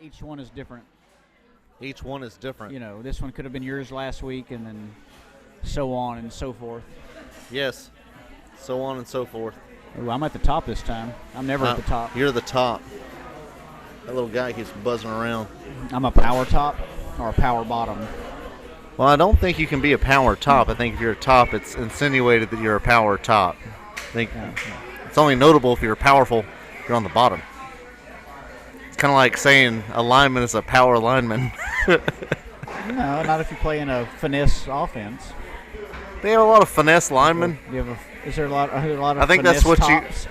Each one is different. Each one is different. You know, this one could have been yours last week, and then so on and so forth. Yes. So on and so forth. Ooh, I'm at the top this time. I'm never at the top. You're the top. That little guy keeps buzzing around. I'm a power top or a power bottom. Well, I don't think you can be a power top. I think if you're a top, it's insinuated that you're a power top. I think it's only notable if you're powerful, you're on the bottom. It's kind of like saying a lineman is a power lineman. No, not if you play in a finesse offense. They have a lot of finesse linemen. Is there a lot of I think finesse that's what tops?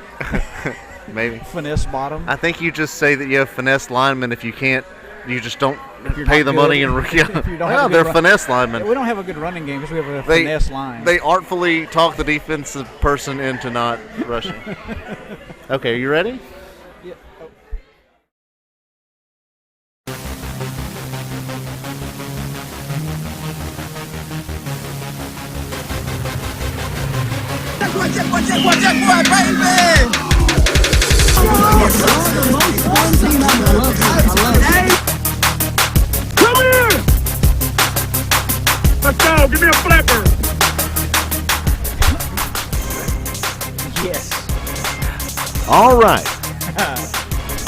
Maybe. Finesse bottom? I think you just say that you have finesse linemen if you can't, you just don't you're pay not the good. money and Yeah, they're finesse linemen. We don't have a good running game because we have a finesse line. They artfully talk the defensive person into not rushing. Okay, you ready? Yeah. Oh. Jackpot, baby! Come here! Let's go, give me a flipper! Yes. All right.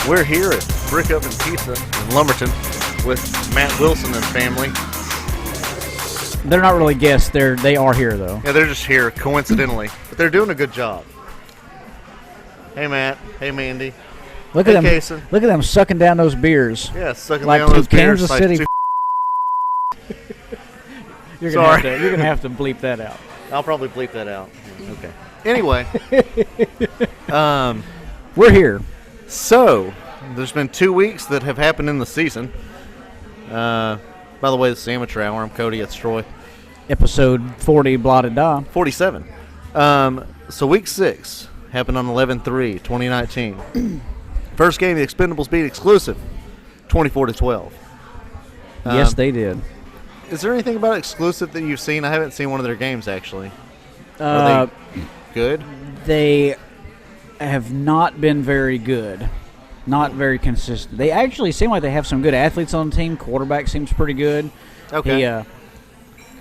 We're here at Brick Oven Pizza in Lumberton with Matt Wilson and family. They're not really guests. They are here though. Yeah, they're just here coincidentally, but they're doing a good job. Hey, Matt. Hey, Mandy. Look Hey, at them. Kason. Look at them sucking down those beers. Yeah, sucking Like down two those beers. Kansas like City. two- You're Sorry. gonna have to bleep that out. I'll probably bleep that out. Okay. Anyway, We're here. so there's been 2 weeks that have happened in the season. By the way, this is Amateur Hour. I'm Cody. It's Troy. Episode 40, blah da da. 47. So week 6 happened on 11/3/2019. First game, the Expendables beat Exclusive, 24-12. Yes, they did. Is there anything about Exclusive that you've seen? I haven't seen one of their games actually. Are they good? They have not been very good. Not very consistent. They actually seem like they have some good athletes on the team. Quarterback seems pretty good. Okay. He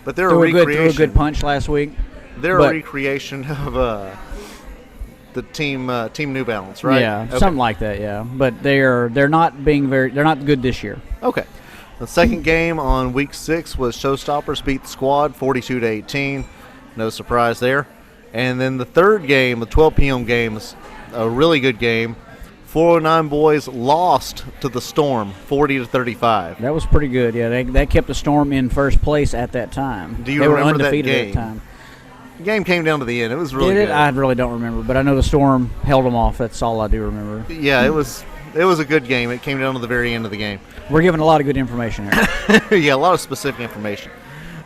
But they're threw a recreation. a good punch last week. They're but- a recreation of the team New Balance, right? Yeah, Okay. something like that. Yeah, but they're not good this year. Okay. The second game on week 6 was Showstoppers beat the Squad 42-18. No surprise there. And then the third game, the 12 p.m. game, is a really good game. 409 boys lost to the Storm 40-35. That was pretty good. Yeah, that kept the Storm in first place at that time. Do you they were remember that undefeated game? at that time. The game came down to the end. It was really Did it? good. I really don't remember, but I know the Storm held them off. That's all I do remember. Yeah, it was a good game. It came down to the very end of the game. We're giving a lot of good information here. Yeah, a lot of specific information.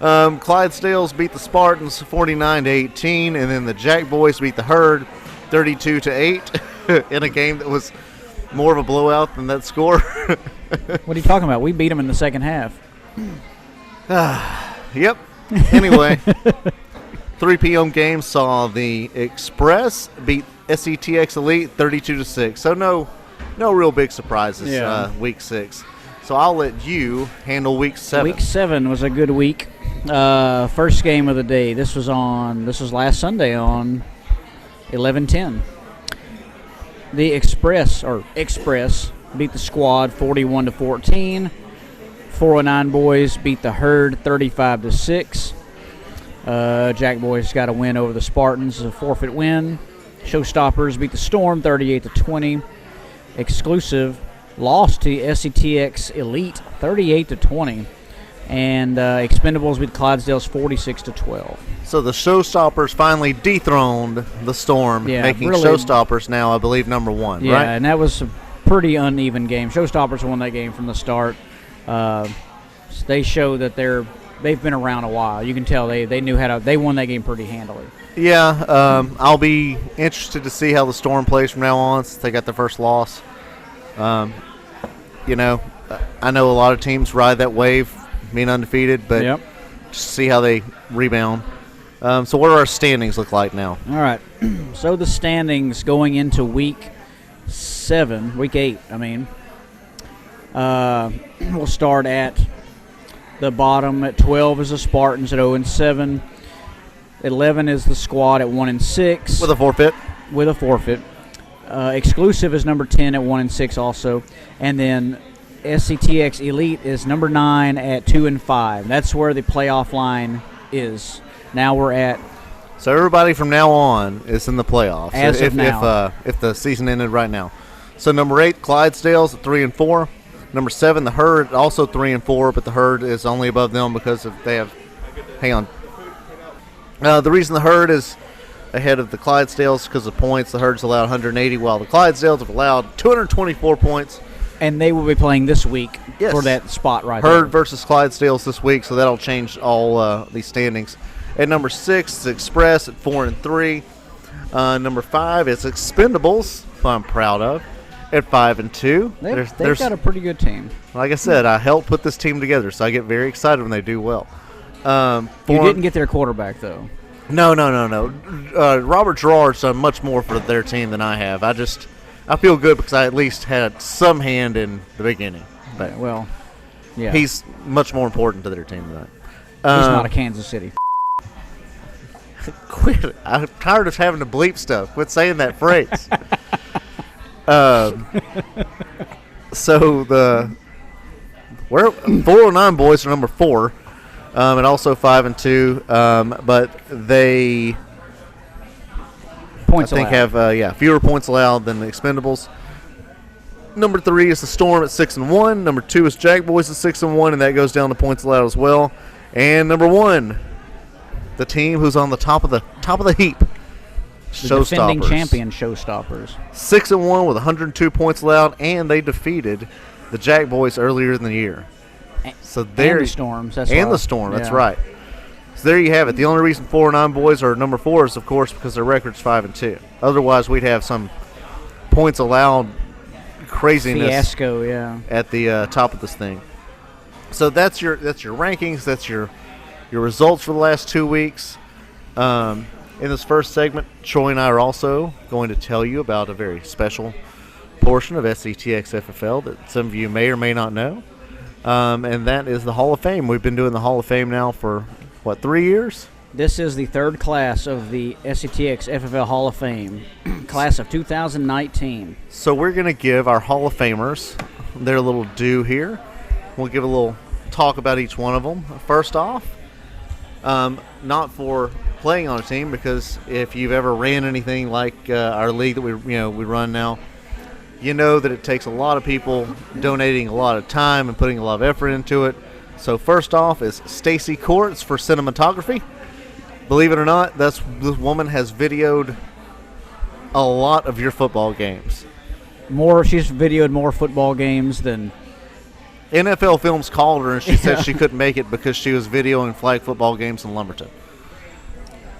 Clydesdales beat the Spartans 49-18, and then the Jack Boys beat the Herd 32-8 in a game that was more of a blowout than that score. What are you talking about? We beat them in the second half. Yep. Anyway, 3 p.m. game saw the Express beat SETX Elite 32-6. So no real big surprises. Yeah. Week 6. So I'll let you handle week 7. Week 7 was a good week. First game of the day. This was last Sunday on 11/10. The Express beat the Squad 41-14. 409 boys beat the Herd 35-6. Jack Boys got a win over the Spartans, a forfeit win. Showstoppers beat the Storm 38-20. Exclusive lost to SETX Elite 38-20. And Expendables beat Clydesdales 46-12. So the Showstoppers finally dethroned the Storm, making really, Showstoppers now, I believe, number 1, yeah, right? and that was a pretty uneven game. Showstoppers won that game from the start. They show that they've been around a while. You can tell they knew how to. They won that game pretty handily. Yeah, I'll be interested to see how the Storm plays from now on since they got their first loss. I know a lot of teams ride that wave, being undefeated, but just see how they rebound. So what do our standings look like now? All right. So the standings going into week 8, We'll start at the bottom. At 12 is the Spartans at 0-7. 11 is the Squad at 1-6 With a forfeit. With a forfeit. Exclusive is number 10 at 1-6 also, and then SETX Elite is number 9 at 2-5. That's where the playoff line is. Now we're at. So everybody from now on is in the playoffs. As of now. If the season ended right now. So number 8, Clydesdales at 3-4. Number 7, the Herd, also 3-4, but the Herd is only above them because they have. Hang on. The reason the Herd is ahead of the Clydesdales because of points. The Herd's allowed 180, while the Clydesdales have allowed 224 points. And they will be playing this week for that spot right there. Herd versus Clydesdales this week, so that'll change all these standings. At number 6 is Express at 4-3. Number 5 is Expendables, who I'm proud of, at 5-2. They've got a pretty good team. Like I said, I helped put this team together, so I get very excited when they do well. You didn't get their quarterback, though. No. Robert Gerard's done much more for their team than I have. I feel good because I at least had some hand in the beginning. But yeah. He's much more important to their team than I. He's not a Kansas City. Quit. I'm tired of having to bleep stuff. Quit saying that phrase. So we're 409 boys are number 4, and also 5-2. But they points I think allowed. have fewer points allowed than the Expendables. Number 3 is the Storm at 6-1. Number 2 is Jack Boys at 6-1, and that goes down to points allowed as well. And number 1, the team who's on the top of the heap, the defending champion Showstoppers. 6-1 with 102 points allowed, and they defeated the Jack Boys earlier in the year. So there, and the Storms. That's and the Storm. That's right. So there you have it. The only reason 409 boys are number 4 is, of course, because their record's 5-2. Otherwise, we'd have some points allowed craziness fiasco, at the top of this thing. So that's your rankings. That's your results for the last 2 weeks. In this first segment, Troy and I are also going to tell you about a very special portion of SETX FFL that some of you may or may not know, and that is the Hall of Fame. We've been doing the Hall of Fame now for 3 years? This is the third class of the SETX FFL Hall of Fame, class of 2019. So we're going to give our Hall of Famers their little due here. We'll give a little talk about each one of them. First off, not for playing on a team, because if you've ever ran anything like our league that we run now, you know that it takes a lot of people donating a lot of time and putting a lot of effort into it. So first off is Stacy Courts for cinematography. Believe it or not, this woman has videoed a lot of your football games. She's videoed more football games than NFL Films called her and she said she couldn't make it because she was videoing flag football games in Lumberton.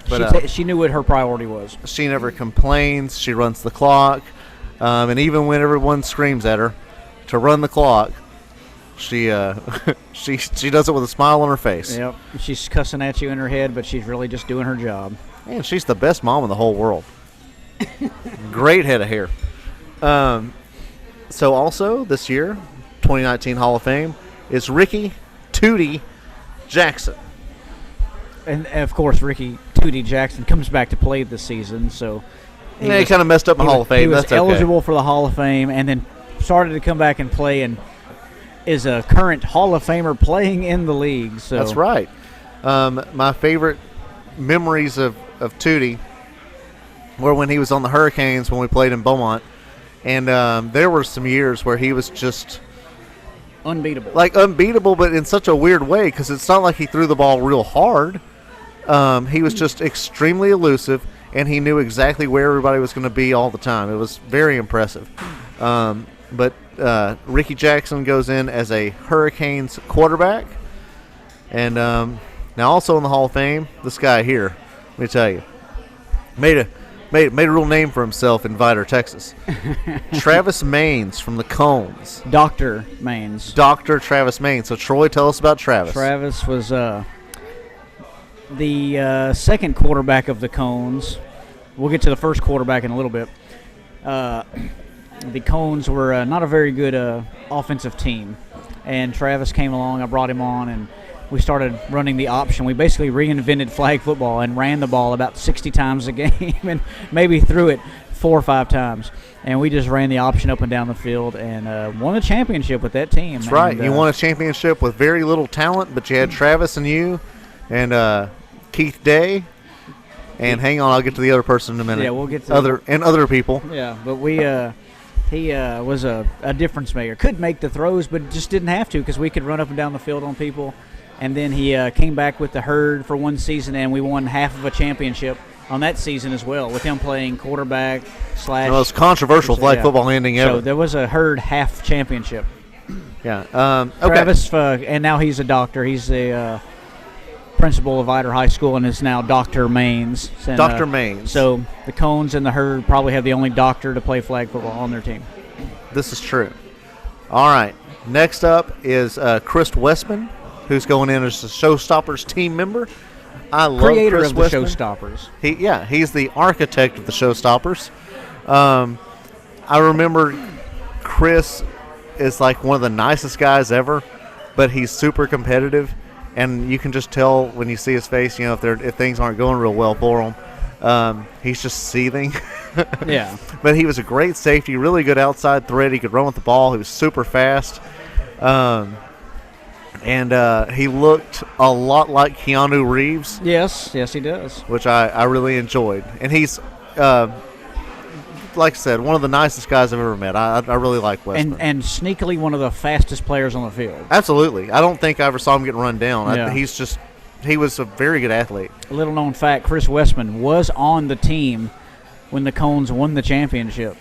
But she knew what her priority was. She never complains. She runs the clock, and even when everyone screams at her to run the clock, she does it with a smile on her face. Yep, she's cussing at you in her head, but she's really just doing her job. Man, she's the best mom in the whole world. Great head of hair. So also this year, 2019 Hall of Fame is Ricky Tootie Jackson. And of course, Ricky Tootie Jackson comes back to play this season, so he kind of messed up my Hall of Fame. He was That's eligible for the Hall of Fame, and then started to come back and play, and is a current Hall of Famer playing in the league. So that's right. My favorite memories of Tootie were when he was on the Hurricanes when we played in Beaumont, and there were some years where he was just unbeatable. Like unbeatable, but in such a weird way, because it's not like he threw the ball real hard. He was just extremely elusive, and he knew exactly where everybody was going to be all the time. It was very impressive. But Ricky Jackson goes in as a Hurricanes quarterback. And now also in the Hall of Fame, this guy here, let me tell you, made a real name for himself in Vidor, Texas. Travis Maines from the Cones. Dr. Maines. Dr. Travis Maines. So, Troy, tell us about Travis. Travis was the second quarterback of the Cones. We'll get to the first quarterback in a little bit. The Cones were not a very good offensive team. And Travis came along. I brought him on, and we started running the option. We basically reinvented flag football and ran the ball about 60 times a game and maybe threw it 4 or 5 times. And we just ran the option up and down the field and won the championship with that team. That's right. You won a championship with very little talent, but you had Travis and you and Keith Day. And hang on, I'll get to the other person in a minute. Yeah, we'll get to other people. Yeah, but he was a difference maker. Could make the throws, but just didn't have to because we could run up and down the field on people. And then he came back with the Herd for one season, and we won half of a championship on that season as well, with him playing quarterback / The most controversial flag football ending ever. So there was a Herd half championship. Yeah. Okay. Travis, and now he's a doctor. He's the principal of Ider High School and is now Dr. Maines. And, Dr. Maines. So the Cones and the Herd probably have the only doctor to play flag football on their team. This is true. All right. Next up is Chris Westman, who's going in as a Showstoppers team member. I love Creator Chris of the Westman. Showstoppers. He's the architect of the Showstoppers. I remember Chris is like one of the nicest guys ever, but he's super competitive. And you can just tell when you see his face, if things aren't going real well for him. He's just seething. Yeah. But he was a great safety, really good outside threat. He could run with the ball. He was super fast. And he looked a lot like Keanu Reeves. Yes, he does. Which I really enjoyed. And he's, like I said, one of the nicest guys I've ever met. I really like Westman. And sneakily one of the fastest players on the field. Absolutely. I don't think I ever saw him get run down. Yeah. He was a very good athlete. A little known fact, Chris Westman was on the team when the Cones won the championship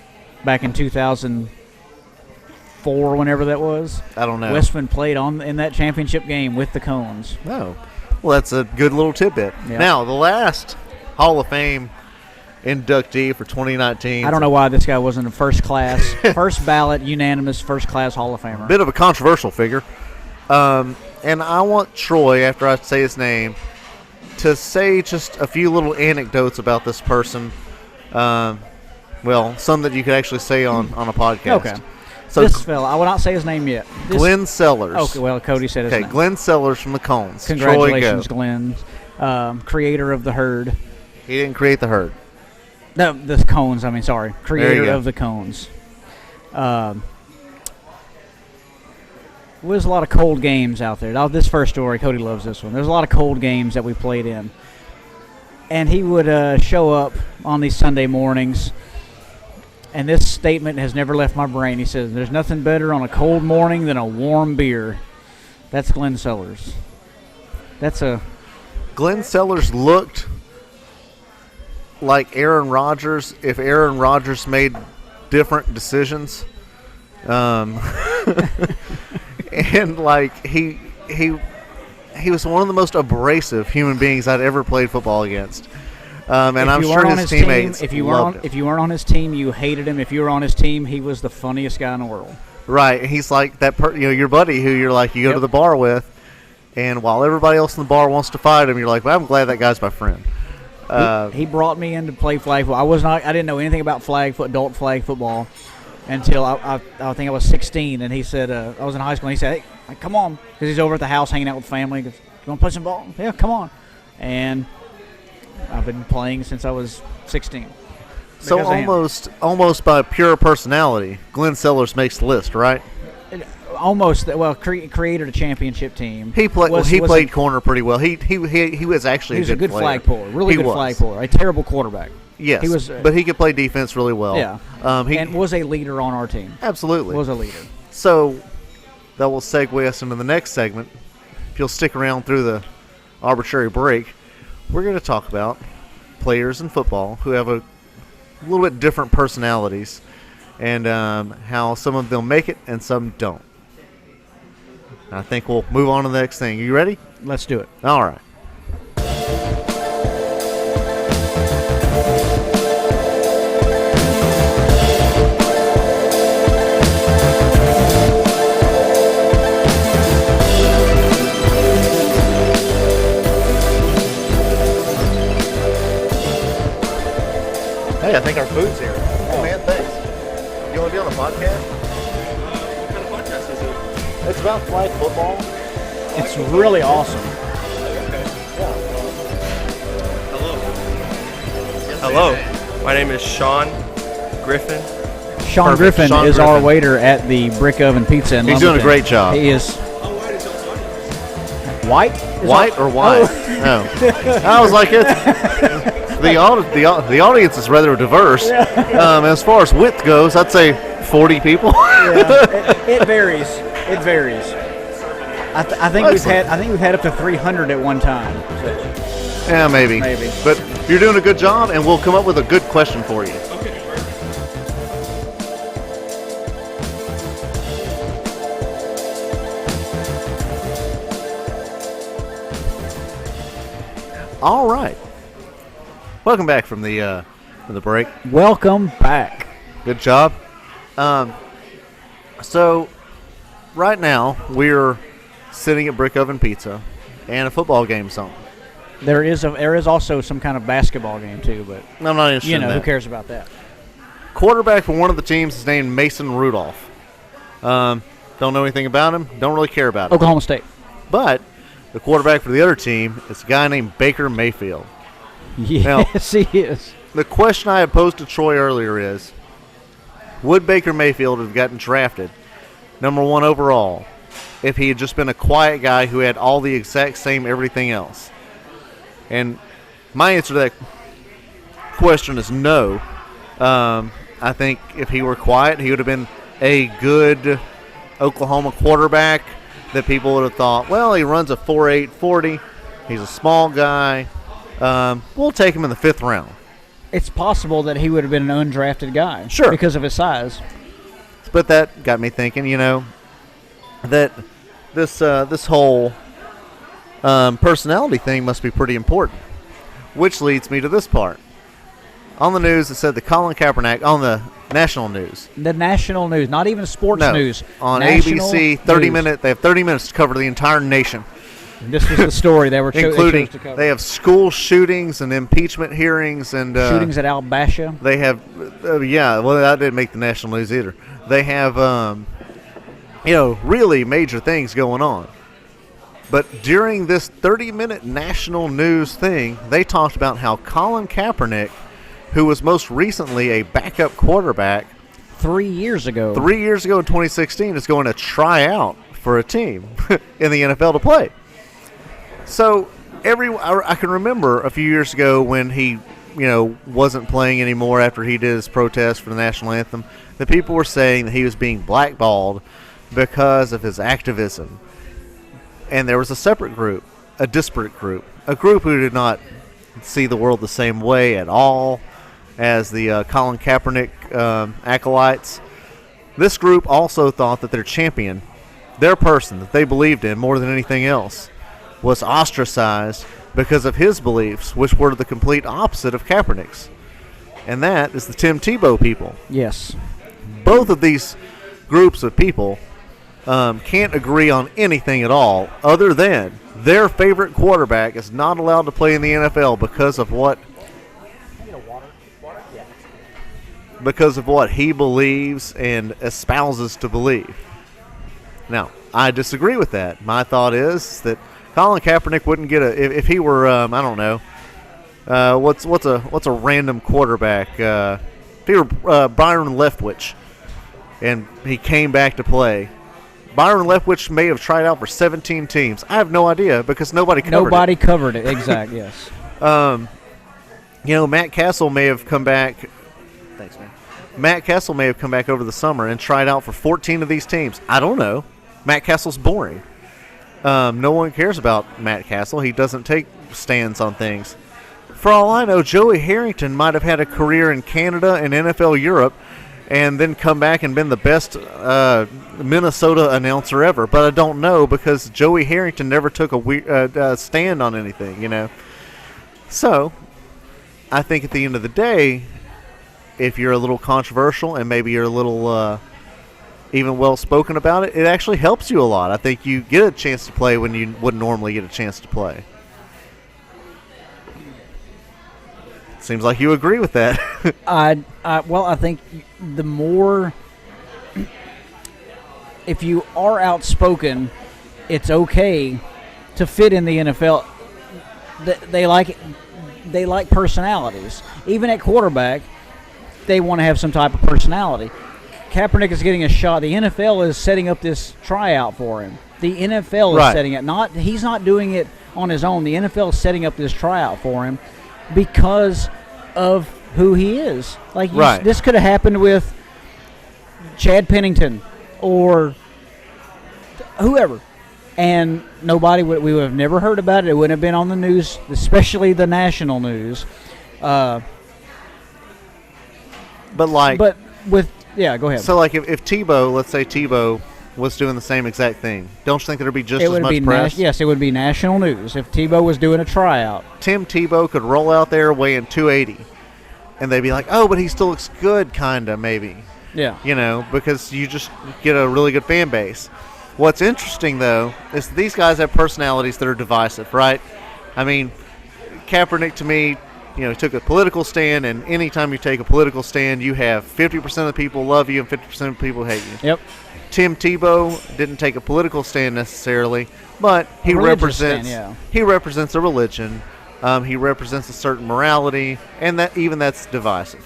back in 2004, whenever that was. I don't know. Westman played in that championship game with the Cones. Oh. Well, that's a good little tidbit. Yeah. Now, the last Hall of Fame inductee for 2019. I don't know why this guy wasn't a first ballot, unanimous, first-class Hall of Famer. Bit of a controversial figure. And I want Troy, after I say his name, to say just a few little anecdotes about this person. Some that you could actually say on a podcast. Okay. So this fella, I will not say his name yet. Glenn Sellers. Okay, well, Cody said his name. Okay, Glenn Sellers from the Cones. Congratulations, Troy, Glenn. Creator of the Herd. He didn't create the Herd. No, the Cones, sorry. Creator of the Cones. Was a lot of cold games out there. Now, this first story, Cody loves this one. There's a lot of cold games that we played in. And he would show up on these Sunday mornings, and this statement has never left my brain. He says, "There's nothing better on a cold morning than a warm beer." That's Glenn Sellers. Glenn Sellers looked like Aaron Rodgers if Aaron Rodgers made different decisions. And like he was one of the most abrasive human beings I'd ever played football against. And I'm sure his teammates loved him. If you weren't on his team, you hated him. If you were on his team, he was the funniest guy in the world. Right. He's like that your buddy who you're like, you go to the bar with, and while everybody else in the bar wants to fight him, you're like, well, I'm glad that guy's my friend. He brought me in to play flag football. I didn't know anything about adult flag football until I think I was 16, and he said, I was in high school, and he said, hey, come on, because he's over at the house hanging out with family. He goes, you want to play some ball? Yeah, come on. And I've been playing since I was 16. So almost by pure personality, Glenn Sellers makes the list, right? Almost. Well, created a championship team. He played corner pretty well. He was actually a good flag puller, really good flag puller. A terrible quarterback. Yes, but he could play defense really well. Yeah, and was a leader on our team. Absolutely, was a leader. So that will segue us into the next segment. If you'll stick around through the arbitrary break, we're going to talk about players in football who have a little bit different personalities, and how some of them make it and some don't. I think we'll move on to the next thing. Are you ready? Let's do it. All right. Hey, I think our food's here. Oh, man, thanks. You want to be on the podcast? What kind of podcast It's about flag football. It's really awesome. Hello, my name is Sean Griffin. Sean Perfect. Griffin Sean is our Griffin. waiter at the Brick Oven Pizza in He's doing a Lumberton. great job. He is. White? Is White that- or white? No. I was like, it's, the audience is rather diverse. As far as width goes, I'd say 40 people. It varies. It varies. I think we've had up to 300 at one time. So. Yeah, maybe. Maybe. But you're doing a good job, and we'll come up with a good question for you. All right. Welcome back from the break. Welcome back. Good job. So, right now we're sitting at Brick Oven Pizza, and a football game's on. There is also some kind of basketball game too, but I'm not interested in who that. cares about that? Quarterback for one of the teams is named Mason Rudolph. Don't know anything about him. Don't really care about him. Oklahoma State. But the quarterback for the other team is a guy named Baker Mayfield. Yes, he is. The question I had posed to Troy earlier is, would Baker Mayfield have gotten drafted number 1 overall if he had just been a quiet guy who had all the exact same everything else? And my answer to that question is no. I think if he were quiet, he would have been a good Oklahoma quarterback that people would have thought, well, he runs a 4.8 40. He's a small guy. We'll take him in the 5th round. It's possible that he would have been an undrafted guy. Sure. Because of his size. But that got me thinking, that this whole personality thing must be pretty important. Which leads me to this part. On the news, it said that Colin Kaepernick, on the national news. The national news, not even sports news. On National ABC, news. they have 30 minutes to cover the entire nation. This was the story they were Including, chose to cover. they have school shootings and impeachment hearings and shootings at Al-Basha. they have, that didn't make the national news either. They have, really major things going on. But during this 30-minute national news thing, they talked about how Colin Kaepernick, who was most recently a backup quarterback 3 years ago. 3 years ago in 2016, is going to try out for a team in the NFL to play. So I can remember a few years ago when he, wasn't playing anymore after he did his protest for the national anthem, that people were saying that he was being blackballed because of his activism. And there was a separate group, a disparate group, a group who did not see the world the same way at all as the Colin Kaepernick acolytes. This group also thought that their champion, their person that they believed in more than anything else, was ostracized because of his beliefs, which were the complete opposite of Kaepernick's. And that is the Tim Tebow people. Yes. Both of these groups of people can't agree on anything at all other than their favorite quarterback is not allowed to play in the NFL because of what he believes and espouses to believe. Now, I disagree with that. My thought is that Colin Kaepernick wouldn't get if he were I don't know what's a random quarterback if he were Byron Leftwich and he came back to play. Byron Leftwich may have tried out for 17 teams. I have no idea because nobody covered it. Exactly. Yes. Matt Castle may have come back. Thanks, man. Matt Castle may have come back over the summer and tried out for 14 of these teams. I don't know. Matt Castle's boring. No one cares about Matt Castle. He doesn't take stands on things. For all I know, Joey Harrington might have had a career in Canada and NFL Europe and then come back and been the best Minnesota announcer ever. But I don't know because Joey Harrington never took a stand on anything, So, I think at the end of the day, if you're a little controversial and maybe you're a little even well-spoken about it, it actually helps you a lot. I think you get a chance to play when you wouldn't normally get a chance to play. Seems like you agree with that. I think the more if you are outspoken, it's okay to fit in the NFL. They like personalities. Even at quarterback, they want to have some type of personality. Kaepernick is getting a shot. The NFL is setting up this tryout for him. The NFL is setting it. He's not doing it on his own. The NFL is setting up this tryout for him because of who he is. Like this could have happened with Chad Pennington or whoever, and we would have never heard about it. It wouldn't have been on the news, especially the national news. But go ahead. So, like, if Tebow, let's say Tebow was doing the same exact thing, don't you think there'd be just as much press? Yes, it would be national news if Tebow was doing a tryout. Tim Tebow could roll out there weighing 280, and they'd be like, oh, but he still looks good, kind of, maybe. Yeah. You know, because you just get a really good fan base. What's interesting, though, is these guys have personalities that are divisive, right? I mean, Kaepernick, to me, took a political stand, and anytime you take a political stand, you have 50% of the people love you and 50% of the people hate you. Yep. Tim Tebow didn't take a political stand necessarily, but he represents a religion. He represents a certain morality, and that's divisive.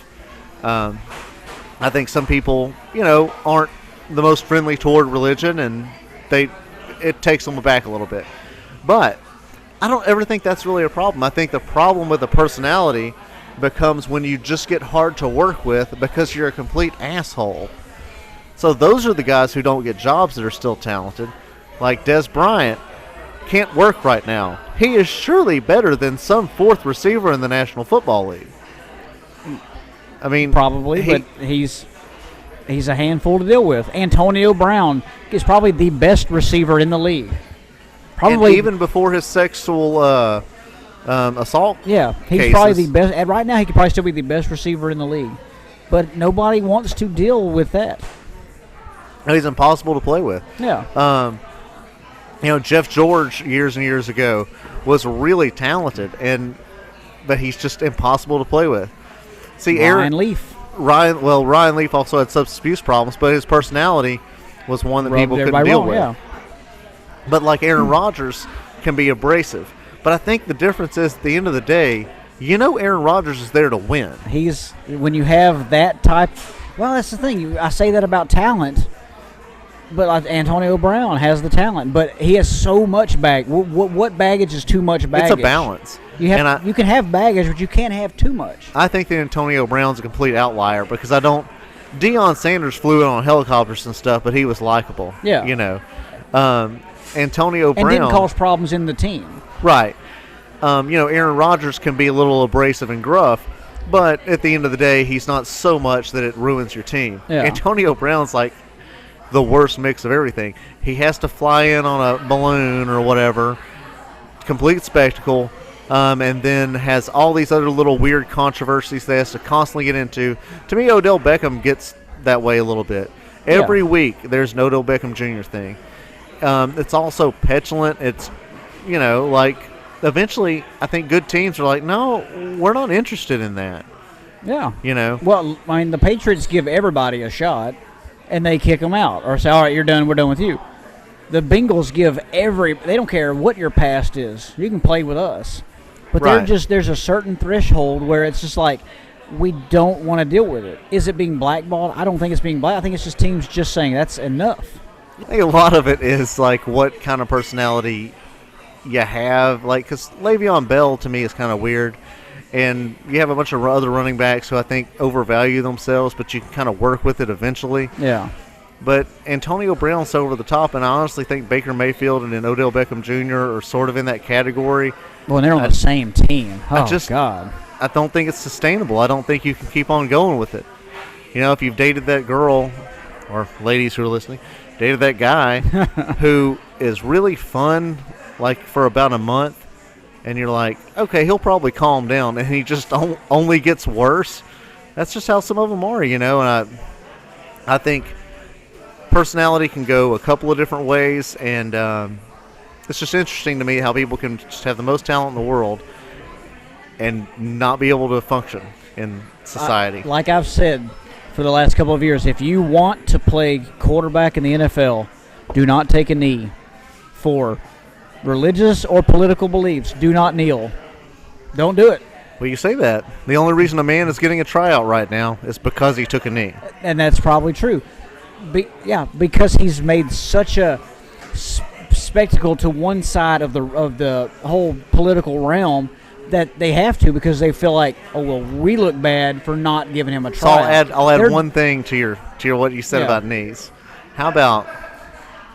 I think some people, aren't the most friendly toward religion, and it takes them aback a little bit. But I don't ever think that's really a problem. I think the problem with the personality becomes when you just get hard to work with because you're a complete asshole. So those are the guys who don't get jobs that are still talented. Like Des Bryant can't work right now. He is surely better than some fourth receiver in the National Football League. I mean, probably, but he's a handful to deal with. Antonio Brown is probably the best receiver in the league. Probably, and even before his sexual assault. Yeah, he's cases. Probably the best. And right now, he could probably still be the best receiver in the league. But nobody wants to deal with that. He's impossible to play with. Yeah. Jeff George years and years ago was really talented, but he's just impossible to play with. See, Ryan Leaf. Ryan Leaf also had substance abuse problems, but his personality was one that people couldn't deal with. Yeah. But like Aaron Rodgers can be abrasive. But I think the difference is at the end of the day, Aaron Rodgers is there to win. When you have that type. Well, that's the thing. I say that about talent. But like Antonio Brown has the talent, but he has so much baggage. What baggage is too much baggage? It's a balance. You can have baggage, but you can't have too much. I think that Antonio Brown's a complete outlier because Deion Sanders flew in on helicopters and stuff, but he was likable. Yeah. Antonio Brown. And didn't cause problems in the team. Right. Aaron Rodgers can be a little abrasive and gruff, but at the end of the day, he's not so much that it ruins your team. Yeah. Antonio Brown's like the worst mix of everything. He has to fly in on a balloon or whatever, complete spectacle, and then has all these other little weird controversies that he has to constantly get into. To me, Odell Beckham gets that way a little bit. Every week, there's an Odell Beckham Jr. thing. It's also petulant. It's, eventually, I think good teams are like, no, we're not interested in that. Yeah. Well, I mean, the Patriots give everybody a shot, and they kick them out or say, all right, you're done, we're done with you. The Bengals give they don't care what your past is. You can play with us. But there's a certain threshold where it's just like, we don't want to deal with it. Is it being blackballed? I don't think it's being black. I think it's just teams just saying that's enough. I think a lot of it is like what kind of personality you have. Like, because Le'Veon Bell to me is kind of weird. And you have a bunch of other running backs who I think overvalue themselves, but you can kind of work with it eventually. Yeah. But Antonio Brown's so over the top, and I honestly think Baker Mayfield and then Odell Beckham Jr. are sort of in that category. Well, and they're on the same team. God. I don't think it's sustainable. I don't think you can keep on going with it. If you've dated that girl, or ladies who are listening, dated that guy who is really fun, like for about a month, and you're like, okay, he'll probably calm down, and he just only gets worse. That's just how some of them are, and I think personality can go a couple of different ways, and it's just interesting to me how people can just have the most talent in the world and not be able to function in society. Like I've said, for the last couple of years. If you want to play quarterback in the NFL, do not take a knee. For religious or political beliefs, do not kneel. Don't do it. Well, you say that. The only reason a man is getting a tryout right now is because he took a knee. And that's probably true. Because he's made such a spectacle to one side of the whole political realm that they have to, because they feel like, oh well, we look bad for not giving him a So tryout. I'll add one thing to your what you said about knees. How about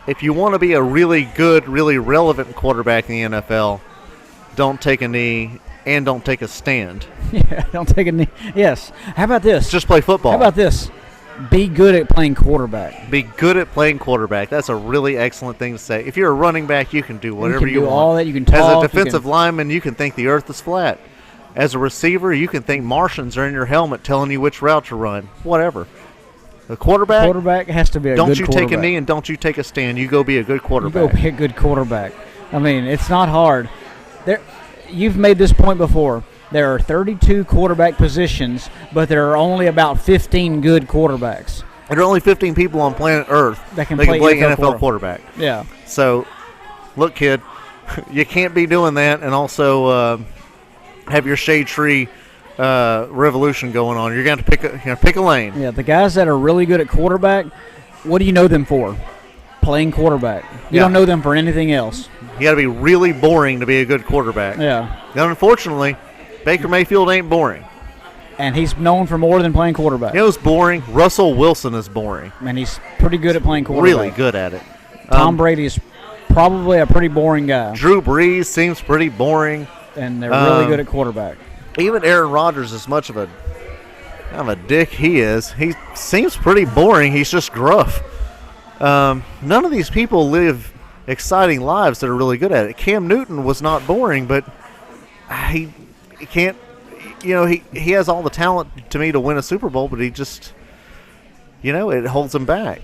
if you want to be a really good, really relevant quarterback in the NFL, don't take a knee and don't take a stand. Yeah, don't take a knee. Yes. How about this? Just play football. How about this? Be good at playing quarterback. Be good at playing quarterback. That's a really excellent thing to say. If you're a running back, you can do whatever you want. All that. You can talk. As a defensive lineman, you can think the earth is flat. As a receiver, you can think Martians are in your helmet telling you which route to run. Whatever. The quarterback has to be a good quarterback. Don't you take a knee and don't you take a stand. You go be a good quarterback. You go be a good quarterback. I mean, it's not hard. You've made this point before. There are 32 quarterback positions, but there are only about 15 good quarterbacks. There are only 15 people on planet Earth that can play NFL quarterback. Yeah. So, look, kid, you can't be doing that and also have your shade tree revolution going on. You're going to pick a lane. Yeah, the guys that are really good at quarterback, what do you know them for? Playing quarterback. You don't know them for anything else. You got to be really boring to be a good quarterback. Yeah. And unfortunately, Baker Mayfield ain't boring. And he's known for more than playing quarterback. You know who's boring? Russell Wilson is boring. And he's pretty good at playing quarterback. Really good at it. Tom Brady is probably a pretty boring guy. Drew Brees seems pretty boring. And they're really good at quarterback. Even Aaron Rodgers, as much of a dick he is, he seems pretty boring. He's just gruff. None of these people live exciting lives that are really good at it. Cam Newton was not boring, but he can't. You know, he has all the talent to me to win a Super Bowl, but he just, it holds him back.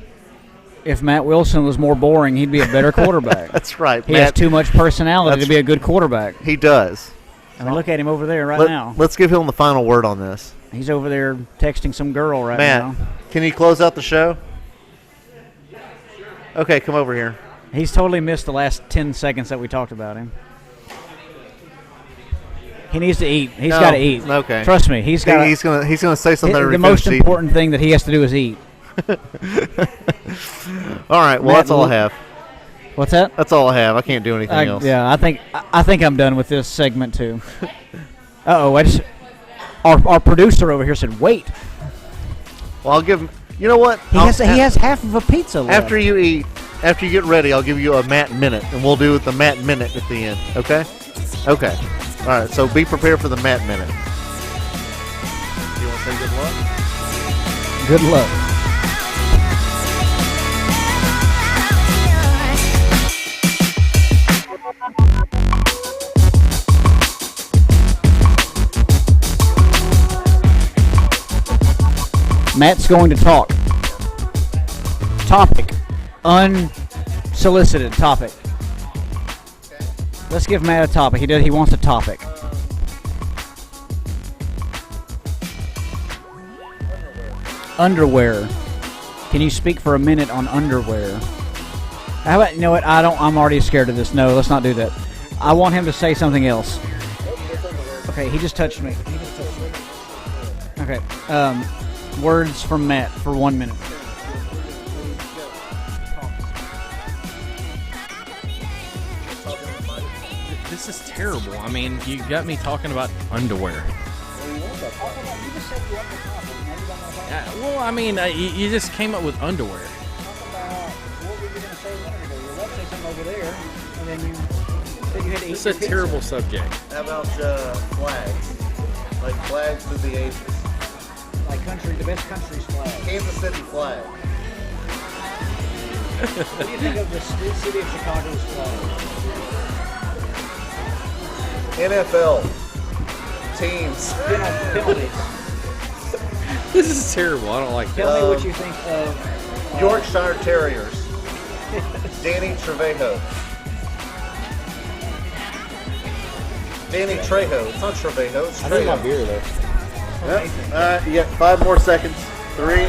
If Matt Wilson was more boring, he'd be a better quarterback. That's right. He has too much personality to be a good quarterback. He does. I mean, look at him over there now. Let's give him the final word on this. He's over there texting some girl now. Matt, can you close out the show? Okay, come over here. He's totally missed the last 10 seconds that we talked about him. He needs to eat. He's got to eat. Okay. Trust me. He's got. He's gonna say something. The most important thing that he has to do is eat. All right. Well, that's all I have. What's that? That's all I have. I can't do anything else. Yeah, I think I'm done with this segment too. Our producer over here said, "Wait." Well, I'll give him. You know what? He has half of a pizza left. After you eat, after you get ready, I'll give you a Matt Minute, and we'll do the Matt Minute at the end. Okay? Okay. All right. So be prepared for the Matt Minute. Do you want to say good luck? Good luck. Matt's going to talk. Topic. Unsolicited topic. Let's give Matt a topic. He wants a topic. Underwear. Can you speak for a minute on underwear? How about, you know what? I'm already scared of this. No, let's not do that. I want him to say something else. Okay, he just touched me. Okay. Words from Matt for 1 minute. This is terrible. I mean, you got me talking about underwear. Well, I mean, you just came up with underwear. This is a terrible subject. How about flags? Like flags through the ages. Like the best country's flag. Kansas City flag. What do you think of the city of Chicago's flag? NFL teams. Penalties. This is terrible. I don't like that. Tell me what you think of Yorkshire Terriers. Danny Trejo. Danny Trejo. It's not Trejo. It's Trejo. I need my beer, though. Yep. All right, you got 5 more seconds. 3.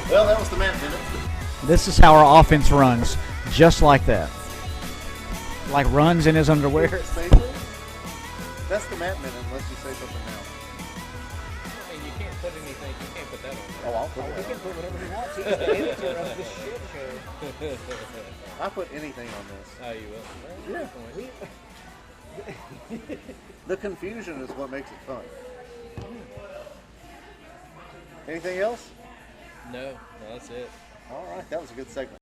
Well, that was the Matt minute. This is how our offense runs, just like that. Like runs in his underwear. That's the Matt minute, unless you say something else. I mean, you can't put anything. You can't put that on. Oh, I'll put He can put whatever he wants. He's the editor of this shit show. I'll put anything on this. Oh, you will. Yeah. The confusion is what makes it fun. Anything else? No, that's it. All right, that was a good segment.